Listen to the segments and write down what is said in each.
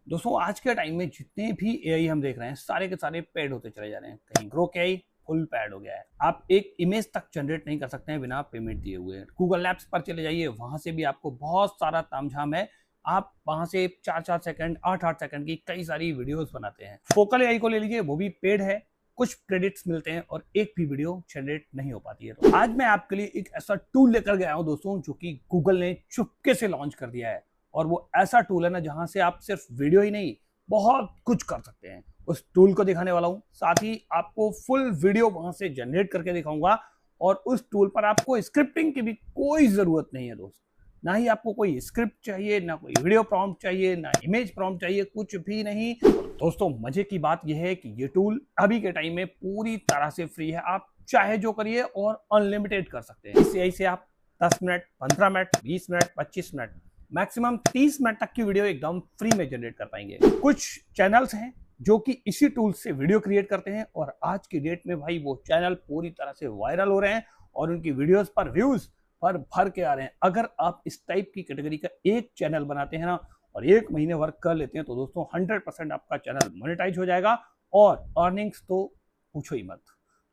दोस्तों आज के टाइम में जितने भी एआई हम देख रहे हैं सारे के सारे पेड होते चले जा रहे हैं। कहीं ग्रोक एआई फुल पैड हो गया है। आप एक इमेज तक जनरेट नहीं कर सकते हैं बिना पेमेंट दिए हुए। गूगल लैब्स पर चले जाइए, वहां से भी आपको बहुत सारा तामझाम है। आप वहां से 4-4 सेकंड 8-8 सेकंड की कई सारी वीडियोस बनाते हैं। फोकल एआई को ले लीजिए, वो भी पेड है, कुछ क्रेडिट्स मिलते हैं और एक भी वीडियो जनरेट नहीं हो पाती है। तो आज मैं आपके लिए एक ऐसा टूल लेकर गया हूं दोस्तों, जो कि गूगल ने चुपके से लॉन्च कर दिया है। और वो ऐसा टूल है ना, जहां से आप सिर्फ वीडियो ही नहीं बहुत कुछ कर सकते हैं। उस टूल को दिखाने वाला हूं, साथ ही आपको फुल वीडियो वहां से जनरेट करके दिखाऊंगा। और उस टूल पर आपको स्क्रिप्टिंग की भी कोई जरूरत नहीं है दोस्त। ना ही आपको कोई स्क्रिप्ट चाहिए, ना कोई वीडियो प्रॉम्प्ट चाहिए, ना इमेज प्रॉम्प्ट चाहिए, कुछ भी नहीं। और दोस्तों मजे की बात यह है कि ये टूल अभी के टाइम में पूरी तरह से फ्री है। आप चाहे जो करिए और अनलिमिटेड कर सकते हैं। इससे ऐसे आप 10 minute, 15 minute, 20 minute, 25 minute, maximum 30 minute तक की वीडियो एकदम फ्री में जनरेट कर पाएंगे। कुछ चैनल्स हैं जो कि इसी टूल से वीडियो क्रिएट करते हैं और आज की डेट में भाई वो चैनल पूरी तरह से वायरल हो रहे हैं और उनकी वीडियोस पर व्यूज पर भर के आ रहे हैं। अगर आप इस टाइप की कैटेगरी का एक चैनल बनाते हैं ना और एक महीने वर्क कर लेते हैं तो दोस्तों 100% आपका चैनल मोनेटाइज हो जाएगा और अर्निंग्स तो पूछो ही मत।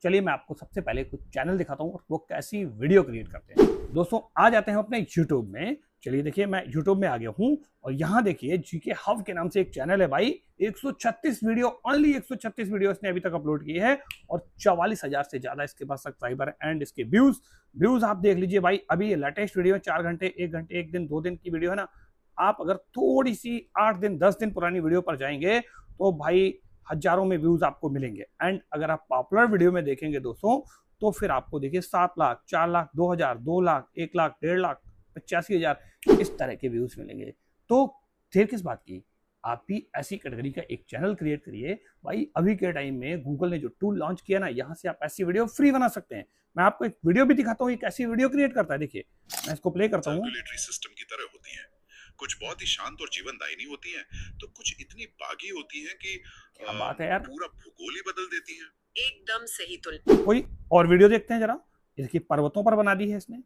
चलिए मैं आपको सबसे पहले कुछ चैनल दिखाता हूँ और वो कैसी वीडियो क्रिएट करते हैं। दोस्तों आ जाते हैं अपने यूट्यूब में। चलिए देखिए, मैं यूट्यूब में आ गया हूँ और यहाँ देखिए जीके हब के नाम से एक चैनल है भाई। 136 वीडियो, ओनली 136 वीडियो इसने अभी तक अपलोड की है और 44,000 से ज्यादा इसके पास सब्सक्राइबर है। एंड इसके व्यूज आप देख लीजिए भाई। अभी ये लेटेस्ट वीडियो 4 घंटे, 1 घंटे, 1 दिन, 2 दिन की वीडियो है ना। आप अगर थोड़ी सी 8 दिन 10 दिन पुरानी वीडियो पर जाएंगे तो भाई हजारों में व्यूज आपको मिलेंगे। एंड अगर आप पॉपुलर वीडियो में देखेंगे दोस्तों तो फिर आपको देखिए 7 लाख, 4 लाख, 2,000, 2 लाख, 1 लाख, 1.5 लाख, 85,000 इस तरह के व्यूज मिलेंगे। तो देर किस बात की, आप भी ऐसी कैटेगरी का एक चैनल क्रिएट करिए भाई। अभी के टाइम में गूगल ने जो टूल लॉन्च किया ना, यहाँ से आप ऐसी वीडियो फ्री बना सकते हैं। मैं आपको एक वीडियो भी दिखाता हूँ, एक ऐसी वीडियो क्रिएट करता है। देखिए मैं इसको प्ले करता हूँ। सिस्टम की तरह होती है, कुछ बहुत ही शांत और जीवनदायिनी होती हैं, तो कुछ इतनी बागी होती हैं कि क्या बात है यार, पूरा भूगोल ही बदल देती हैं। एकदम सही तुलना। कोई और वीडियो देखते हैं जरा। इसकी पर्वतों पर बना दी है इसने,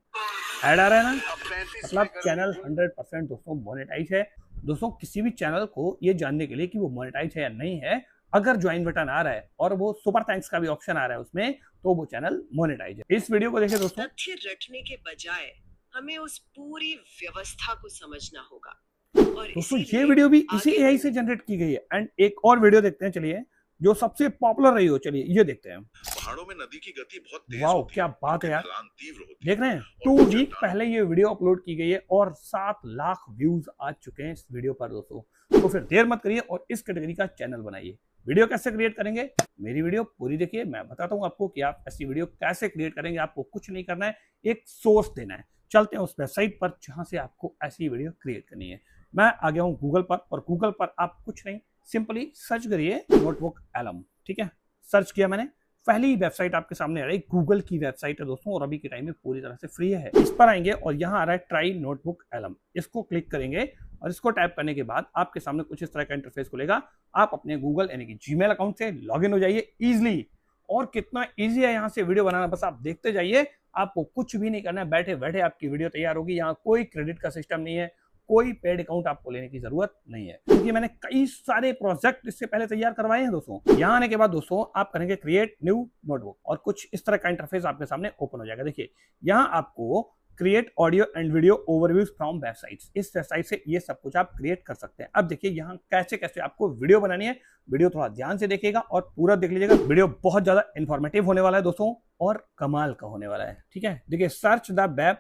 ऐड आ रहा है ना। मतलब चैनल 100% दोस्तों मोनेटाइज है। दोस्तों किसी भी चैनल को ये जानने के लिए कि वो मोनेटाइज है या नहीं है, अगर ज्वाइन बटन आ रहा है और वो सुपर थैंक्स का भी ऑप्शन आ रहा है उसमें, तो वो चैनल मोनेटाइज है। इस वीडियो को देखिए दोस्तों। तथ्य रटने के बजाय हमें उस पूरी व्यवस्था को समझना होगा। और दोस्तों ये वीडियो भी इसी आगे एआई से जनरेट की गई है। एंड एक और वीडियो देखते हैं चलिए, जो सबसे पॉपुलर रही हो। चलिए ये देखते हैं। पहाड़ों में नदी की गति बहुत तेज वाओ होती क्या बात है यार, ढलान तीव्र होती देख रहे हैं। और 2 वो वीक चट्टान पहले ये वीडियो अपलोड की गई है और 7 लाख व्यूज आ चुके हैं इस वीडियो पर दोस्तों। तो फिर देर मत करिए और इस कैटेगरी का चैनल बनाइए। वीडियो कैसे क्रिएट करेंगे, मेरी वीडियो पूरी देखिए, मैं बताता हूँ आपको कि आप ऐसी वीडियो कैसे क्रिएट करेंगे। आपको कुछ नहीं करना है, एक सोर्स देना है। चलते हैं उस वेबसाइट पर जहां से आपको ऐसी वीडियो क्रिएट करनी है। मैं आ गया हूँ गूगल पर और गूगल पर आप कुछ नहीं, सिंपली सर्च करिए नोटबुक एलम। ठीक है, सर्च किया मैंने, पहली वेबसाइट आपके सामने आ रही है। गूगल की वेबसाइट है दोस्तों और अभी के टाइम में पूरी तरह से फ्री है। इस पर आएंगे और यहाँ आ रहा है ट्राई नोटबुक एलम। इसको क्लिक करेंगे और इसको टाइप करने के बाद आपके सामने कुछ इस तरह का इंटरफेस खुलेगा। आप अपने गूगल यानी कि जीमेल अकाउंट से लॉगिन हो जाइए इजिली। और कितना इजी है यहाँ से वीडियो बनाना, बस आप देखते जाइए। आपको कुछ भी नहीं करना है, बैठे बैठे आपकी वीडियो तैयार होगी। यहाँ कोई क्रेडिट का सिस्टम नहीं है, कोई पेड अकाउंट आपको लेने की जरूरत नहीं है, क्योंकि मैंने कई सारे प्रोजेक्ट इससे पहले तैयार करवाए हैं दोस्तों। यहाँ आने के बाद दोस्तों आप करेंगे क्रिएट न्यू नोटबुक और कुछ इस तरह का इंटरफेस आपके सामने ओपन हो जाएगा। देखिए यहाँ आपको create audio and video overviews from websites, इस वेबसाइट से ये सब कुछ आप क्रिएट कर सकते हैं। अब देखिए यहाँ कैसे कैसे आपको वीडियो बनानी है। वीडियो थोड़ा ध्यान से देखिएगा और पूरा देख लीजिएगा। वीडियो बहुत ज्यादा इंफॉर्मेटिव होने वाला है दोस्तों और कमाल का होने वाला है। ठीक है, देखिए search the web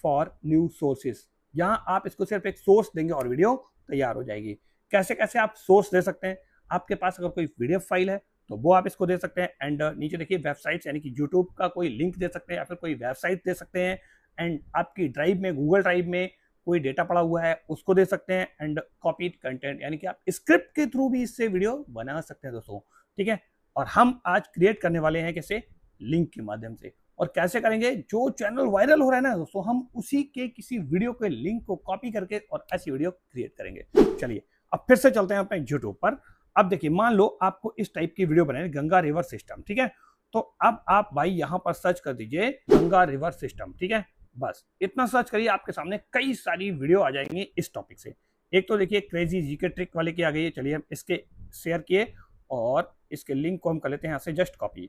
for new sources. यहाँ आप इसको सिर्फ एक सोर्स देंगे और वीडियो तैयार हो जाएगी। कैसे कैसे आप सोर्स दे सकते हैं, आपके पास अगर कोई पीडीएफ फाइल है तो वो आप इसको दे सकते हैं। एंड नीचे देखिए वेबसाइट्स यानी कि यूट्यूब का कोई लिंक दे सकते हैं या फिर कोई वेबसाइट दे सकते हैं। एंड आपकी ड्राइव में, गूगल ड्राइव में कोई डेटा पड़ा हुआ है उसको दे सकते हैं। एंड कॉपीड कंटेंट यानी कि आप स्क्रिप्ट के थ्रू भी इससे वीडियो बना सकते हैं दोस्तों। ठीक है, और हम आज क्रिएट करने वाले हैं कैसे, लिंक के माध्यम से। और कैसे करेंगे, जो चैनल वायरल हो रहा है ना दोस्तों, हम उसी के किसी वीडियो के लिंक को कॉपी करके और ऐसी वीडियो क्रिएट करेंगे। चलिए अब फिर से चलते हैं अपने यूट्यूब पर। अब देखिए मान लो आपको इस टाइप की वीडियो बनानी, गंगा रिवर सिस्टम। ठीक है, तो अब आप भाई यहाँ पर सर्च कर दीजिए गंगा रिवर सिस्टम। ठीक है, बस इतना सर्च करिए, आपके सामने कई सारी वीडियो आ जाएंगी इस टॉपिक से। एक तो देखिए क्रेजी जीके ट्रिक वाले की आ गई है, चलिए हम इसके शेयर किए और इसके लिंक को हम कर लेते हैं यहाँ से जस्ट कॉपी।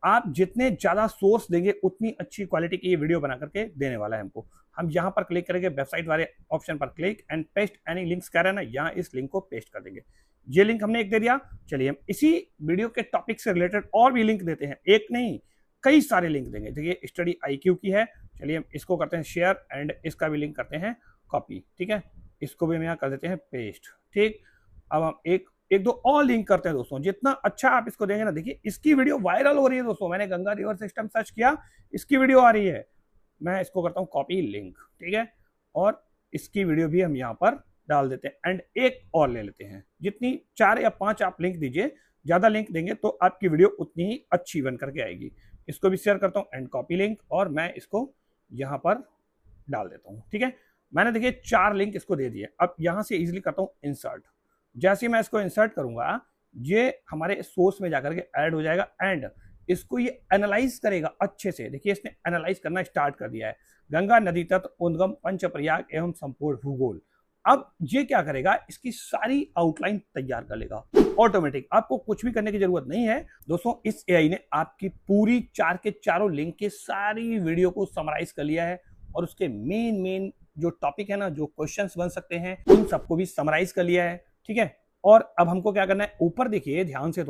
आप जितने ज्यादा सोर्स देंगे उतनी अच्छी क्वालिटी की ये वीडियो बना करके देने वाला है हमको। हम यहाँ पर क्लिक करेंगे, वेबसाइट वाले ऑप्शन पर click and paste any links कह रहे हैं ना, यहाँ इस लिंक को पेस्ट कर देंगे। ये लिंक हमने एक दे दिया। चलिए हम इसी वीडियो के टॉपिक से रिलेटेड और भी लिंक देते हैं, एक नहीं कई सारे लिंक देंगे। देखिए स्टडी IQ की है, चलिए हम इसको करते हैं शेयर एंड इसका भी लिंक करते हैं कॉपी। ठीक है, इसको भी हम यहाँ कर देते हैं पेस्ट। ठीक, अब हम एक दो और लिंक करते हैं दोस्तों। जितना अच्छा आप इसको देंगे ना, देखिए इसकी वीडियो वायरल हो रही है दोस्तों। मैंने गंगा रिवर सिस्टम सर्च किया, इसकी वीडियो आ रही है। मैं इसको करता हूँ कॉपी लिंक, ठीक है, और इसकी वीडियो भी हम यहाँ पर डाल देते हैं एंड एक और ले लेते हैं। जितनी 4 या 5 आप लिंक दीजिए, ज्यादा लिंक देंगे तो आपकी वीडियो उतनी ही अच्छी बन करके आएगी। इसको भी शेयर करता हूँ एंड कॉपी लिंक, और मैं इसको यहाँ पर डाल देता हूँ। ठीक है, मैंने देखिए 4 लिंक इसको दे दिए। अब यहाँ से इजिली करता हूँ इंसर्ट। जैसे ही मैं इसको इंसर्ट करूंगा, ये हमारे सोर्स में जाकर के ऐड हो जाएगा एंड इसको ये एनालाइज करेगा अच्छे से। देखिए इसने एनालाइज करना स्टार्ट कर दिया है। गंगा नदी तट उद्गम पंचप्रयाग एवं संपूर्ण भूगोल। अब ये क्या करेगा, इसकी सारी आउटलाइन तैयार कर लेगा ऑटोमेटिक। आपको कुछ भी करने की जरूरत नहीं है दोस्तों। इस AI ने आपकी पूरी 4 के चारों लिंक के सारी वीडियो को समराइज कर लिया है और उसके मेन जो टॉपिक है ना, जो क्वेश्चंस बन सकते हैं, उन सबको भी समराइज कर लिया है। ठीक है, और अब हमको क्या करना है, ऊपर देखिए ध्यान से,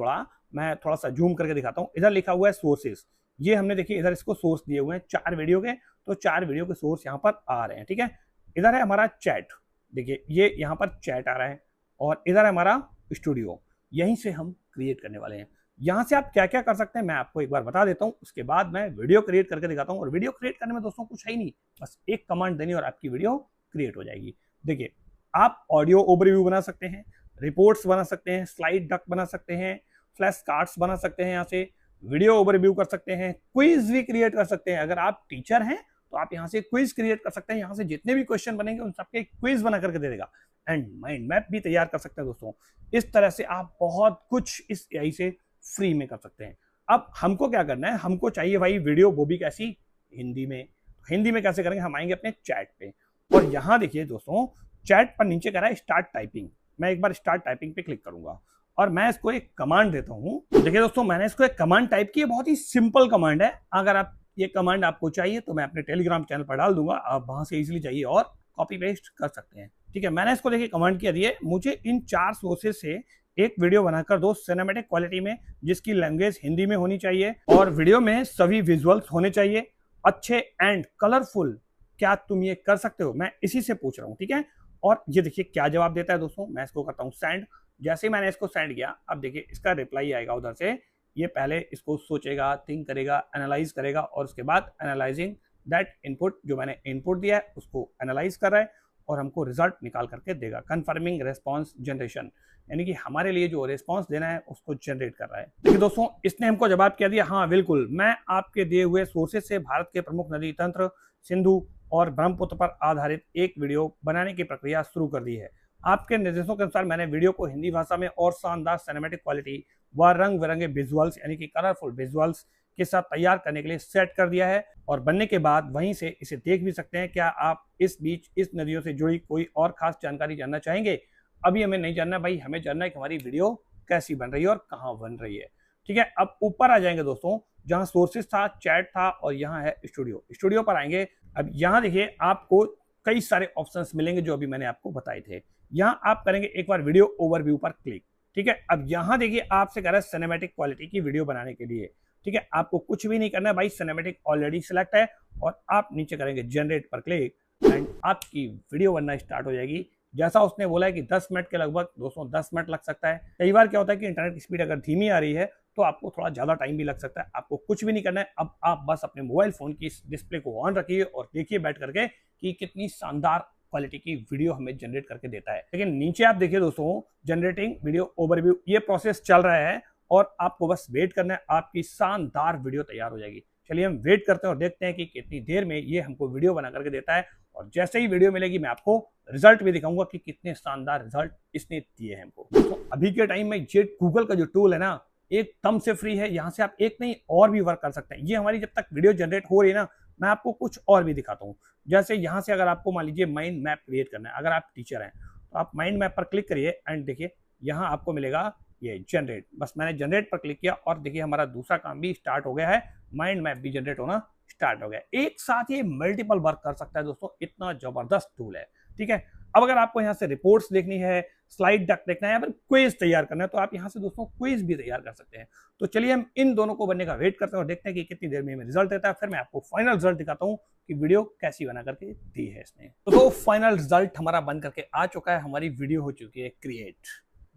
मैं थोड़ा सा जूम करके दिखाता हूँ। इधर लिखा हुआ है सोर्सेस। ये हमने देखिए इधर इसको सोर्स दिए हुए हैं 4 वीडियो के, तो 4 वीडियो के सोर्स यहाँ पर आ रहे हैं। ठीक है, इधर है हमारा चैट, देखिए ये यहाँ पर चैट आ रहा है, और इधर है हमारा स्टूडियो। यहीं से हम क्रिएट करने वाले हैं। यहाँ से आप क्या क्या कर सकते हैं मैं आपको एक बार बता देता हूँ, उसके बाद मैं वीडियो क्रिएट करके दिखाता हूँ। और वीडियो क्रिएट करने में दोस्तों कुछ है ही नहीं, बस एक कमांड देनी और आपकी वीडियो क्रिएट हो जाएगी। देखिए आप ऑडियो ओवरव्यू बना सकते हैं, रिपोर्ट्स बना सकते हैं, स्लाइड डक बना सकते हैं, फ्लैश कार्ड्स बना सकते हैं, यहाँ से वीडियो ओवरव्यू कर सकते हैं, क्विज भी क्रिएट कर सकते हैं। अगर आप टीचर हैं तो आप यहाँ से क्विज क्रिएट कर सकते हैं। यहाँ से जितने भी क्वेश्चन बनेंगे उन सबके क्विज बना करके दे देगा एंड माइंड मैप भी तैयार कर सकते हैं दोस्तों। इस तरह से आप बहुत कुछ इस AI से फ्री में कर सकते हैं। अब हमको क्या करना है, हमको चाहिए भाई वीडियो, वो भी कैसी, हिंदी में। हिंदी में कैसे करेंगे, हम आएंगे अपने चैट पे, और यहाँ देखिए दोस्तों चैट पर नीचे कह रहा है स्टार्ट टाइपिंग। मैं एक बार स्टार्ट टाइपिंग पे क्लिक करूंगा और मैं इसको एक कमांड देता हूँ। देखिए दोस्तों मैंने इसको एक कमांड टाइप की है, बहुत ही सिंपल कमांड है। अगर आप ये कमांड आपको चाहिए तो मैं अपने टेलीग्राम चैनल पर डाल दूंगा, आप वहां से इजीली चाहिए और कॉपी पेस्ट कर सकते हैं। ठीक है, मैंने इसको देखिए कमांड किया दिए, मुझे इन 4 सोर्सेज से एक वीडियो बनाकर दो सिनेमैटिक क्वालिटी में, जिसकी लैंग्वेज हिंदी में होनी चाहिए और वीडियो में सभी विजुअल्स होने चाहिए अच्छे एंड कलरफुल। क्या तुम ये कर सकते हो, मैं इसी से पूछ रहा हूँ। ठीक है, और ये देखिए क्या जवाब देता है दोस्तों। मैं इसको करता हूँ सेंड। जैसे ही मैंने इसको सेंड किया, अब देखिए इसका रिप्लाई आएगा उधर से। ये पहले इसको सोचेगा, थिंक करेगा, एनालाइज करेगा, और उसके बाद एनालाइजिंग दैट इनपुट, जो मैंने इनपुट दिया है उसको एनालाइज कर रहा है और हमको रिजल्ट निकाल करके देगा। कंफर्मिंग रेस्पॉन्स जनरेशन, यानी कि हमारे लिए जो रेस्पॉन्स देना है उसको जनरेट कर रहा है। देखिए दोस्तों इसने हमको जवाब क्या दिया, हाँ बिल्कुल, मैं आपके दिए हुए सोर्सेज से भारत के प्रमुख नदी तंत्र सिंधु और ब्रह्मपुत्र पर आधारित एक वीडियो बनाने की प्रक्रिया शुरू कर दी है। आपके निर्देशों के अनुसार मैंने वीडियो को हिंदी भाषा में और शानदार सिनेमैटिक क्वालिटी व रंग बिरंगे विजुअल्स यानी कि कलरफुल विजुअल्स के साथ तैयार करने के लिए सेट कर दिया है, और बनने के बाद वहीं से इसे देख भी सकते हैं। क्या आप इस बीच इस नदियों से जुड़ी कोई और खास जानकारी जानना चाहेंगे? अभी हमें नहीं जानना भाई, हमें जानना है कि हमारी वीडियो कैसी बन रही है और कहाँ बन रही है। ठीक है, अब ऊपर आ जाएंगे दोस्तों, जहाँ सोर्सेज था, चैट था, और यहाँ है स्टूडियो। स्टूडियो पर आएंगे। अब यहाँ देखिए आपको कई सारे ऑप्शंस मिलेंगे जो अभी मैंने आपको बताए थे। यहाँ आप करेंगे एक बार वीडियो ओवरव्यू पर क्लिक। ठीक है, अब यहाँ देखिए आपसे कह रहा है सिनेमैटिक क्वालिटी की वीडियो बनाने के लिए। ठीक है, आपको कुछ भी नहीं करना है भाई, सिनेमैटिक ऑलरेडी सिलेक्ट है, और आप नीचे करेंगे जनरेट पर क्लिक एंड आपकी वीडियो बनना स्टार्ट हो जाएगी। जैसा उसने बोला है कि 10 मिनट के लगभग दोस्तों 10 मिनट लग सकता है। कई बार क्या होता है कि इंटरनेट की स्पीड अगर धीमी आ रही है तो आपको थोड़ा ज्यादा टाइम भी लग सकता है। आपको कुछ भी नहीं करना है, अब आप बस अपने मोबाइल फोन की डिस्प्ले को ऑन रखिए और देखिए बैठ करके कि कितनी शानदार क्वालिटी की वीडियो हमें जनरेट करके देता है। लेकिन नीचे आप देखिए दोस्तों जनरेटिंग वीडियो ओवरव्यू, ये प्रोसेस चल रहा है और आपको बस वेट करना है, आपकी शानदार वीडियो तैयार हो जाएगी। चलिए हम वेट करते हैं और देखते हैं कि कितनी देर में ये हमको वीडियो बना करके देता है, और जैसे ही वीडियो मिलेगी मैं आपको रिजल्ट भी दिखाऊंगा कि कितने शानदार रिजल्ट इसने दिए हैं हमको। तो अभी के टाइम में ये गूगल का जो टूल है ना, एकदम से फ्री है। यहाँ से आप एक नहीं और भी वर्क कर सकते हैं। ये हमारी जब तक वीडियो जनरेट हो रही है ना, मैं आपको कुछ और भी दिखाता हूँ। जैसे यहाँ से अगर आपको मान लीजिए माइंड मैप क्रिएट करना है, अगर आप टीचर हैं तो आप माइंड मैप पर क्लिक करिए एंड देखिए यहाँ आपको मिलेगा ये जनरेट। बस मैंने जनरेट पर क्लिक किया और देखिए हमारा दूसरा काम भी स्टार्ट हो गया है, माइंड मैप भी जनरेट होना स्टार्ट हो गया। एक साथ ये मल्टीपल वर्क कर सकता है दोस्तों, इतना जबरदस्त टूल है। ठीक है, अब अगर आपको यहाँ से रिपोर्ट्स देखनी है, स्लाइड डेक देखना है या फिर क्विज तैयार करना है तो आप यहाँ से दोस्तों क्विज भी तैयार कर सकते हैं। तो चलिए हम इन दोनों को बनने का वेट करते हैं और देखते हैं कि कितनी देर में हमें रिजल्ट देता है, फिर मैं आपको फाइनल रिजल्ट दिखाता हूँ कि वीडियो कैसी बना करके दी है इसने। तो फाइनल रिजल्ट हमारा बन करके आ चुका है, हमारी वीडियो हो चुकी है क्रिएट।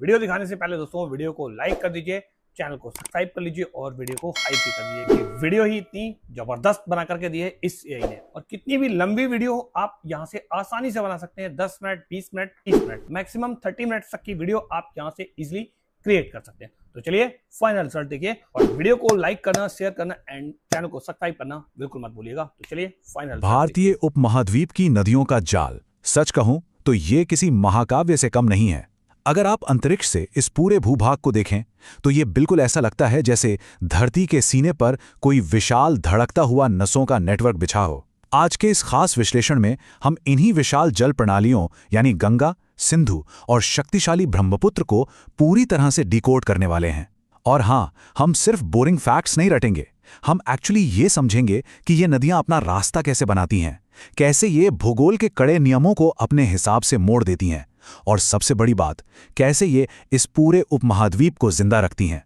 वीडियो दिखाने से पहले दोस्तों वीडियो को लाइक कर दीजिए, चैनल को सब्सक्राइब कर लीजिए और वीडियो को हाइप भी कर दीजिए कि वीडियो ही इतनी जबरदस्त बना करके दी है इस एआई ने। और कितनी भी लंबी वीडियो आप यहाँ से आसानी से बना सकते हैं, 10 minute, 20 minute, 30 minute, maximum 30 minute तक की वीडियो आप यहाँ से इजिली क्रिएट कर सकते हैं। तो चलिए फाइनल रिजल्ट देखिए और वीडियो को लाइक करना, शेयर करना एंड चैनल को सब्सक्राइब करना बिल्कुल मत भूलिएगा। तो चलिए फाइनल। भारतीय उपमहाद्वीप की नदियों का जाल, सच कहूं तो ये किसी महाकाव्य से कम नहीं है। अगर आप अंतरिक्ष से इस पूरे भूभाग को देखें तो ये बिल्कुल ऐसा लगता है जैसे धरती के सीने पर कोई विशाल धड़कता हुआ नसों का नेटवर्क बिछा हो। आज के इस खास विश्लेषण में हम इन्हीं विशाल जल प्रणालियों यानी गंगा, सिंधु और शक्तिशाली ब्रह्मपुत्र को पूरी तरह से डिकोड करने वाले हैं। और हाँ, हम सिर्फ बोरिंग फैक्ट्स नहीं रटेंगे, हम एक्चुअली ये समझेंगे कि ये नदियां अपना रास्ता कैसे बनाती हैं, कैसे ये भूगोल के कड़े नियमों को अपने हिसाब से मोड़ देती हैं और सबसे बड़ी बात, कैसे ये इस पूरे उपमहाद्वीप को जिंदा रखती हैं।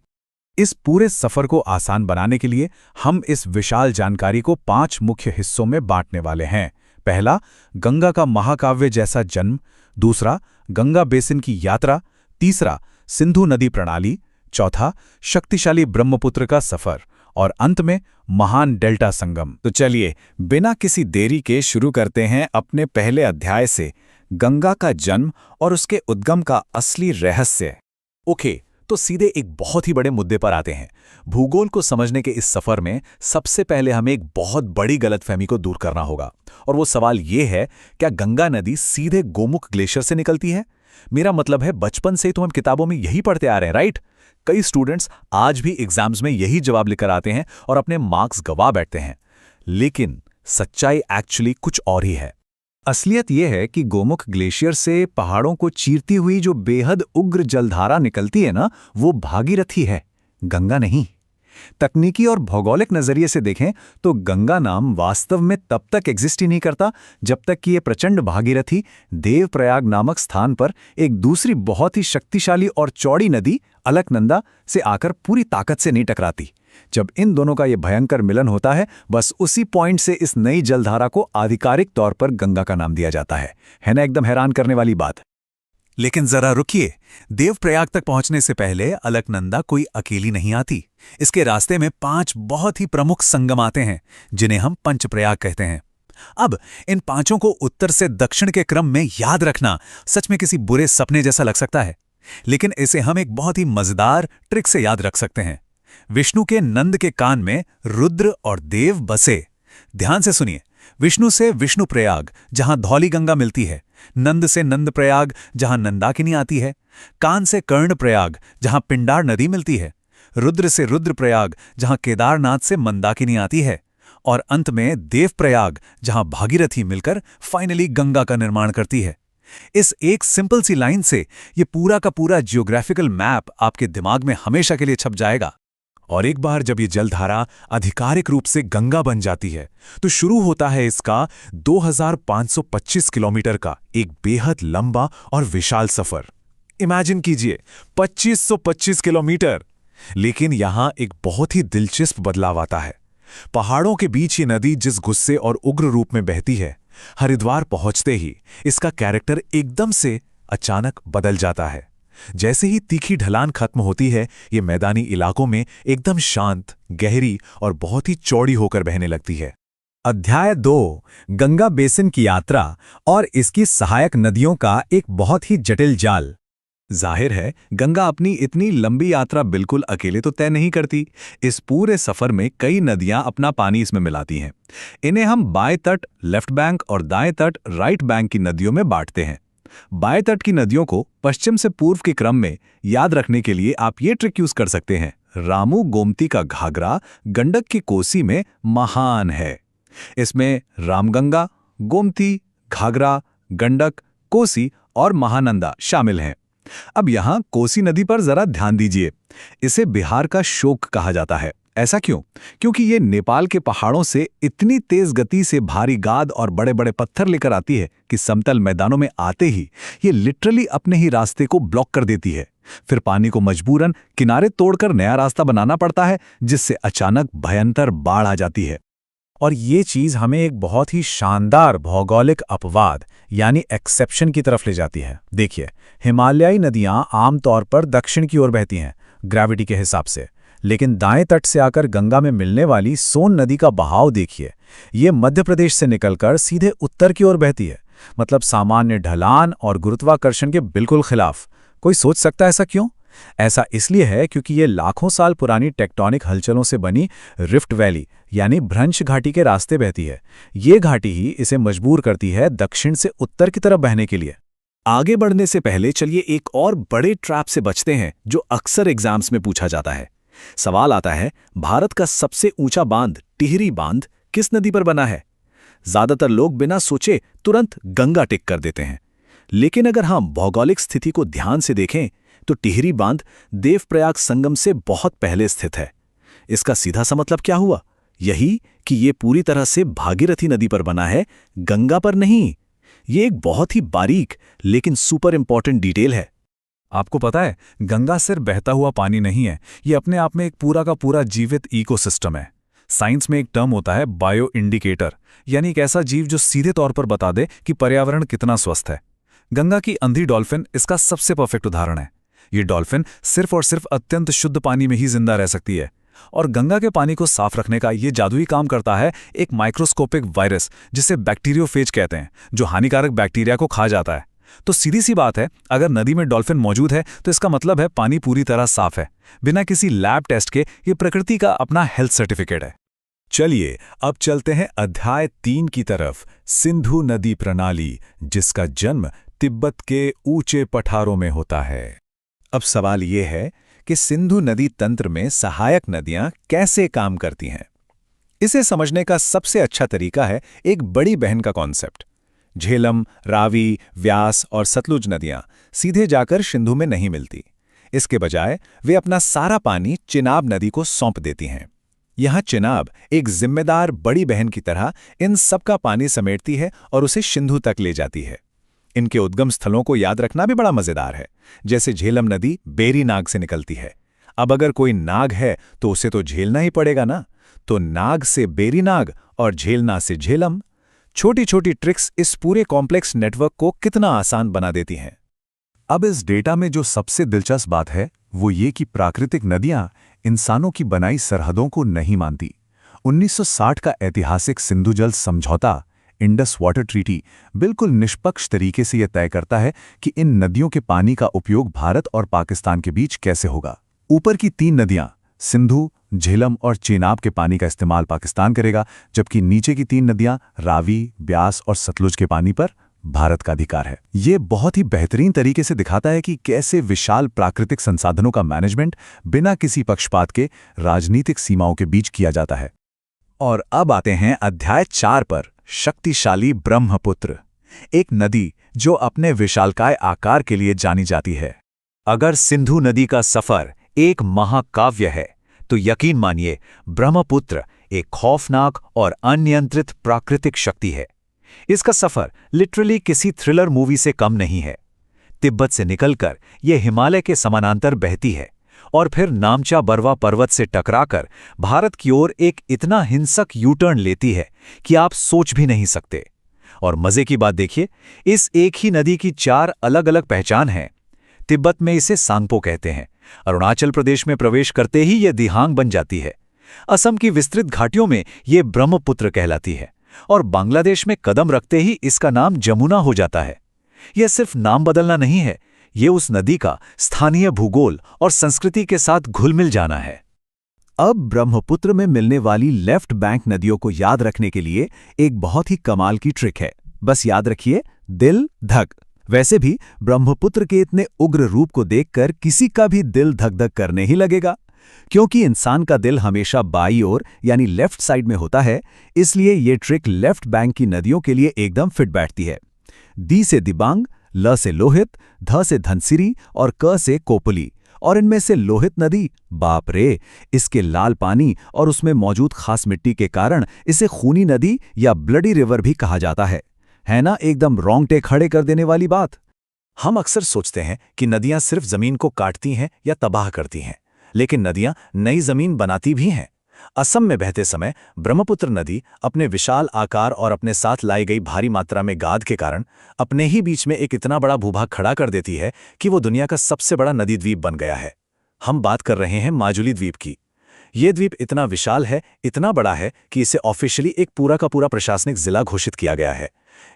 इस पूरे सफर को आसान बनाने के लिए हम इस विशाल जानकारी को 5 मुख्य हिस्सों में बांटने वाले हैं। पहला, गंगा का महाकाव्य जैसा जन्म। दूसरा, गंगा बेसिन की यात्रा। तीसरा, सिंधु नदी प्रणाली। चौथा, शक्तिशाली ब्रह्मपुत्र का सफर। और अंत में महान डेल्टा संगम। तो चलिए बिना किसी देरी के शुरू करते हैं अपने पहले अध्याय से, गंगा का जन्म और उसके उद्गम का असली रहस्य। ओके, तो सीधे एक बहुत ही बड़े मुद्दे पर आते हैं। भूगोल को समझने के इस सफर में सबसे पहले हमें एक बहुत बड़ी गलतफहमी को दूर करना होगा और वो सवाल ये है, क्या गंगा नदी सीधे गोमुख ग्लेशियर से निकलती है? मेरा मतलब है बचपन से ही तो हम किताबों में यही पढ़ते आ रहे हैं, राइट? कई स्टूडेंट्स आज भी एग्जाम्स में यही जवाब लेकर आते हैं और अपने मार्क्स गवा बैठते हैं। लेकिन सच्चाई एक्चुअली कुछ और ही है। असलियत यह है कि गोमुख ग्लेशियर से पहाड़ों को चीरती हुई जो बेहद उग्र जलधारा निकलती है ना, वो भागीरथी है, गंगा नहीं। तकनीकी और भौगोलिक नजरिए से देखें तो गंगा नाम वास्तव में तब तक एग्जिस्ट ही नहीं करता जब तक कि ये प्रचंड भागीरथी देवप्रयाग नामक स्थान पर एक दूसरी बहुत ही शक्तिशाली और चौड़ी नदी अलकनंदा से आकर पूरी ताकत से नहीं टकराती। जब इन दोनों का ये भयंकर मिलन होता है, बस उसी पॉइंट से इस नई जलधारा को आधिकारिक तौर पर गंगा का नाम दिया जाता है ना? एकदम हैरान करने वाली बात। लेकिन जरा रुकिए, देवप्रयाग तक पहुंचने से पहले अलकनंदा कोई अकेली नहीं आती। इसके रास्ते में 5 बहुत ही प्रमुख संगम आते हैं जिन्हें हम पंचप्रयाग कहते हैं। अब इन 5 को उत्तर से दक्षिण के क्रम में याद रखना सच में किसी बुरे सपने जैसा लग सकता है, लेकिन इसे हम एक बहुत ही मजेदार ट्रिक से याद रख सकते हैं। विष्णु के नंद के कान में रुद्र और देव बसे। ध्यान से सुनिए, विष्णु से विष्णु प्रयाग जहां धौली गंगा मिलती है, नंद से नंद प्रयाग जहां नंदाकिनी आती है, कान से कर्ण प्रयाग जहां पिंडार नदी मिलती है, रुद्र से रुद्र प्रयाग जहां केदारनाथ से मंदाकिनी आती है, और अंत में देव प्रयाग जहां भागीरथी मिलकर फाइनली गंगा का निर्माण करती है। इस एक सिंपल सी लाइन से ये पूरा का पूरा जियोग्राफिकल मैप आपके दिमाग में हमेशा के लिए छप जाएगा। और एक बार जब ये जलधारा आधिकारिक रूप से गंगा बन जाती है तो शुरू होता है इसका 2525 किलोमीटर का एक बेहद लंबा और विशाल सफर। इमेजिन कीजिए 2525 किलोमीटर। लेकिन यहां एक बहुत ही दिलचस्प बदलाव आता है। पहाड़ों के बीच ये नदी जिस गुस्से और उग्र रूप में बहती है, हरिद्वार पहुंचते ही इसका कैरेक्टर एकदम से अचानक बदल जाता है। जैसे ही तीखी ढलान खत्म होती है, ये मैदानी इलाकों में एकदम शांत, गहरी और बहुत ही चौड़ी होकर बहने लगती है। अध्याय 2, गंगा बेसिन की यात्रा और इसकी सहायक नदियों का एक बहुत ही जटिल जाल। जाहिर है, गंगा अपनी इतनी लंबी यात्रा बिल्कुल अकेले तो तय नहीं करती। इस पूरे सफर में कई नदियां अपना पानी इसमें मिलाती हैं। इन्हें हम बाएं तट लेफ्ट बैंक और दाएं तट राइट बैंक की नदियों में बांटते हैं। बाएं तट की नदियों को पश्चिम से पूर्व के क्रम में याद रखने के लिए आप ये ट्रिक यूज कर सकते हैं। रामू गोमती का घाघरा गंडक की कोसी में महान है। इसमें रामगंगा, गोमती, घाघरा, गंडक, कोसी और महानंदा शामिल हैं। अब यहाँ कोसी नदी पर जरा ध्यान दीजिए। इसे बिहार का शोक कहा जाता है। ऐसा क्यों? क्योंकि ये नेपाल के पहाड़ों से इतनी तेज गति से भारी गाद और बड़े बड़े पत्थर लेकर आती है कि समतल मैदानों में आते ही ये लिटरली अपने ही रास्ते को ब्लॉक कर देती है। फिर पानी को मजबूरन किनारे तोड़कर नया रास्ता बनाना पड़ता है, जिससे अचानक भयंकर बाढ़ आ जाती है। और ये चीज हमें एक बहुत ही शानदार भौगोलिक अपवाद यानी एक्सेप्शन की तरफ ले जाती है। देखिए, हिमालयी नदियां आमतौर पर दक्षिण की ओर बहती हैं ग्रेविटी के हिसाब से, लेकिन दाएं तट से आकर गंगा में मिलने वाली सोन नदी का बहाव देखिए। ये मध्य प्रदेश से निकलकर सीधे उत्तर की ओर बहती है, मतलब सामान्य ढलान और गुरुत्वाकर्षण के बिल्कुल खिलाफ। कोई सोच सकता है ऐसा क्यों? ऐसा इसलिए है क्योंकि ये लाखों साल पुरानी टेक्टोनिक हलचलों से बनी रिफ्ट वैली यानी भ्रंश घाटी के रास्ते बहती है। ये घाटी ही इसे मजबूर करती है दक्षिण से उत्तर की तरफ बहने के लिए। आगे बढ़ने से पहले चलिए एक और बड़े ट्रैप से बचते हैं जो अक्सर एग्जाम्स में पूछा जाता है। सवाल आता है, भारत का सबसे ऊंचा बांध टिहरी बांध किस नदी पर बना है? ज्यादातर लोग बिना सोचे तुरंत गंगा टिक कर देते हैं, लेकिन अगर हम भौगोलिक स्थिति को ध्यान से देखें तो टिहरी बांध देवप्रयाग संगम से बहुत पहले स्थित है। इसका सीधा सा मतलब क्या हुआ? यही कि ये पूरी तरह से भागीरथी नदी पर बना है, गंगा पर नहीं। ये एक बहुत ही बारीक लेकिन सुपर इंपॉर्टेंट डिटेल है। आपको पता है, गंगा सिर्फ बहता हुआ पानी नहीं है, ये अपने आप में एक पूरा का पूरा जीवित इकोसिस्टम है। साइंस में एक टर्म होता है बायो इंडिकेटर, यानी एक ऐसा जीव जो सीधे तौर पर बता दे कि पर्यावरण कितना स्वस्थ है। गंगा की अंधी डॉल्फिन इसका सबसे परफेक्ट उदाहरण है। ये डॉल्फिन सिर्फ और सिर्फ अत्यंत शुद्ध पानी में ही जिंदा रह सकती है, और गंगा के पानी को साफ रखने का ये जादुई काम करता है एक माइक्रोस्कोपिक वायरस जिसे बैक्टीरियोफेज कहते हैं, जो हानिकारक बैक्टीरिया को खा जाता है। तो सीधी सी बात है, अगर नदी में डॉल्फिन मौजूद है तो इसका मतलब है पानी पूरी तरह साफ है। बिना किसी लैब टेस्ट के ये प्रकृति का अपना हेल्थ सर्टिफिकेट है। चलिए अब चलते हैं अध्याय 3 की तरफ, सिंधु नदी प्रणाली, जिसका जन्म तिब्बत के ऊंचे पठारों में होता है। अब सवाल ये है कि सिंधु नदी तंत्र में सहायक नदियां कैसे काम करती हैं। इसे समझने का सबसे अच्छा तरीका है एक बड़ी बहन का कॉन्सेप्ट। झेलम, रावी, व्यास और सतलुज नदियां सीधे जाकर सिंधु में नहीं मिलती। इसके बजाय वे अपना सारा पानी चिनाब नदी को सौंप देती हैं। यहां चिनाब एक जिम्मेदार बड़ी बहन की तरह इन सबका पानी समेटती है और उसे सिंधु तक ले जाती है। इनके उद्गम स्थलों को याद रखना भी बड़ा मजेदार है। जैसे झेलम नदी बेरी नाग से निकलती है। अब अगर कोई नाग है तो उसे तो झेलना ही पड़ेगा ना, तो नाग से बेरी नाग और झेलना से झेलम। छोटी छोटी ट्रिक्स इस पूरे कॉम्प्लेक्स नेटवर्क को कितना आसान बना देती हैं। अब इस डेटा में जो सबसे दिलचस्प बात है वो ये कि प्राकृतिक नदियां इंसानों की बनाई सरहदों को नहीं मानती। 1960 का ऐतिहासिक सिंधु जल समझौता, इंडस वाटर ट्रीटी, बिल्कुल निष्पक्ष तरीके से यह तय करता है कि इन नदियों के पानी का उपयोग भारत और पाकिस्तान के बीच कैसे होगा। ऊपर की 3 नदियां सिंधु, झेलम और चेनाब के पानी का इस्तेमाल पाकिस्तान करेगा, जबकि नीचे की 3 नदियां रावी, ब्यास और सतलुज के पानी पर भारत का अधिकार है। ये बहुत ही बेहतरीन तरीके से दिखाता है कि कैसे विशाल प्राकृतिक संसाधनों का मैनेजमेंट बिना किसी पक्षपात के राजनीतिक सीमाओं के बीच किया जाता है। और अब आते हैं अध्याय 4 पर, शक्तिशाली ब्रह्मपुत्र, एक नदी जो अपने विशालकाय आकार के लिए जानी जाती है। अगर सिंधु नदी का सफर एक महाकाव्य है तो यकीन मानिए ब्रह्मपुत्र एक खौफनाक और अनियंत्रित प्राकृतिक शक्ति है। इसका सफर लिटरली किसी थ्रिलर मूवी से कम नहीं है। तिब्बत से निकलकर यह हिमालय के समानांतर बहती है और फिर नामचा बरवा पर्वत से टकराकर भारत की ओर एक इतना हिंसक यू टर्न लेती है कि आप सोच भी नहीं सकते। और मजे की बात देखिए, इस एक ही नदी की 4 अलग अलग पहचान हैं। तिब्बत में इसे सांगपो कहते हैं, अरुणाचल प्रदेश में प्रवेश करते ही यह दिहांग बन जाती है, असम की विस्तृत घाटियों में यह ब्रह्मपुत्र कहलाती है, और बांग्लादेश में कदम रखते ही इसका नाम जमुना हो जाता है। यह सिर्फ नाम बदलना नहीं है, ये उस नदी का स्थानीय भूगोल और संस्कृति के साथ घुल-मिल जाना है। अब ब्रह्मपुत्र में मिलने वाली लेफ्ट बैंक नदियों को याद रखने के लिए एक बहुत ही कमाल की ट्रिक है। बस याद रखिए, दिल धक। वैसे भी ब्रह्मपुत्र के इतने उग्र रूप को देखकर किसी का भी दिल धक धक करने ही लगेगा, क्योंकि इंसान का दिल हमेशा बाई ओर यानी लेफ्ट साइड में होता है। इसलिए ये ट्रिक लेफ्ट बैंक की नदियों के लिए एकदम फिट बैठती है। दी से दिबांग, ल से लोहित, ध से धनसिरी और क से कोपली। और इनमें से लोहित नदी, बाप रे, इसके लाल पानी और उसमें मौजूद खास मिट्टी के कारण इसे खूनी नदी या ब्लडी रिवर भी कहा जाता है ना? एकदम रोंगटे खड़े कर देने वाली बात। हम अक्सर सोचते हैं कि नदियां सिर्फ जमीन को काटती हैं या तबाह करती हैं, लेकिन नदियां नई जमीन बनाती भी हैं। असम में बहते समय ब्रह्मपुत्र नदी अपने विशाल आकार और अपने साथ लाई गई भारी मात्रा में गाद के कारण अपने ही बीच में एक इतना बड़ा भूभाग खड़ा कर देती है कि वो दुनिया का सबसे बड़ा नदी द्वीप बन गया है। हम बात कर रहे हैं माजुली द्वीप की। ये द्वीप इतना विशाल है, इतना बड़ा है कि इसे ऑफिशियली एक पूरा का पूरा प्रशासनिक जिला घोषित किया गया है।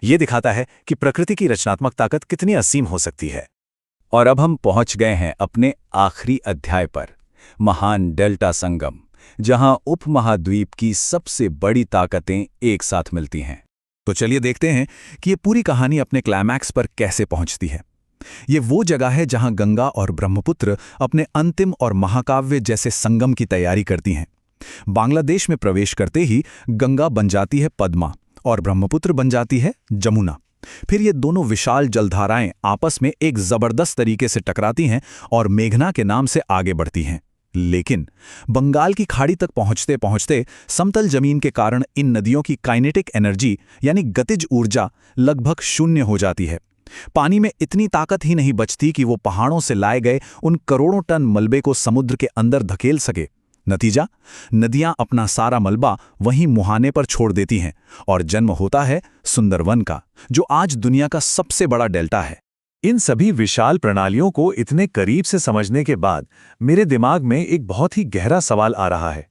ये दिखाता है कि प्रकृति की रचनात्मक ताकत कितनी असीम हो सकती है। और अब हम पहुंच गए हैं अपने आखिरी अध्याय पर, महान डेल्टा संगम, जहां उपमहाद्वीप की सबसे बड़ी ताकतें एक साथ मिलती हैं। तो चलिए देखते हैं कि ये पूरी कहानी अपने क्लाइमैक्स पर कैसे पहुंचती है। ये वो जगह है जहां गंगा और ब्रह्मपुत्र अपने अंतिम और महाकाव्य जैसे संगम की तैयारी करती हैं। बांग्लादेश में प्रवेश करते ही गंगा बन जाती है पद्मा और ब्रह्मपुत्र बन जाती है जमुना। फिर ये दोनों विशाल जलधाराएं आपस में एक जबरदस्त तरीके से टकराती हैं और मेघना के नाम से आगे बढ़ती हैं। लेकिन बंगाल की खाड़ी तक पहुंचते पहुंचते समतल जमीन के कारण इन नदियों की काइनेटिक एनर्जी यानी गतिज ऊर्जा लगभग शून्य हो जाती है। पानी में इतनी ताकत ही नहीं बचती कि वो पहाड़ों से लाए गए उन करोड़ों टन मलबे को समुद्र के अंदर धकेल सके। नतीजा, नदियां अपना सारा मलबा वहीं मुहाने पर छोड़ देती हैं और जन्म होता है सुंदरवन का, जो आज दुनिया का सबसे बड़ा डेल्टा है। इन सभी विशाल प्रणालियों को इतने करीब से समझने के बाद मेरे दिमाग में एक बहुत ही गहरा सवाल आ रहा है।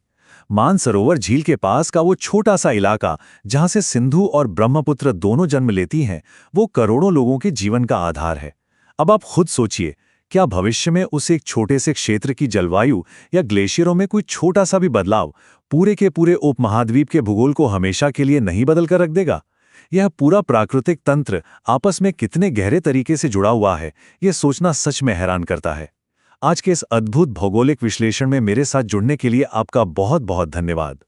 मानसरोवर झील के पास का वो छोटा सा इलाका जहां से सिंधु और ब्रह्मपुत्र दोनों जन्म लेती हैं, वो करोड़ों लोगों के जीवन का आधार है। अब आप खुद सोचिए, क्या भविष्य में उस एक छोटे से क्षेत्र की जलवायु या ग्लेशियरों में कोई छोटा सा भी बदलाव पूरे के पूरे उपमहाद्वीप के भूगोल को हमेशा के लिए नहीं बदल कर रख देगा? यह पूरा प्राकृतिक तंत्र आपस में कितने गहरे तरीके से जुड़ा हुआ है, यह सोचना सच में हैरान करता है। आज के इस अद्भुत भौगोलिक विश्लेषण में मेरे साथ जुड़ने के लिए आपका बहुत बहुत धन्यवाद।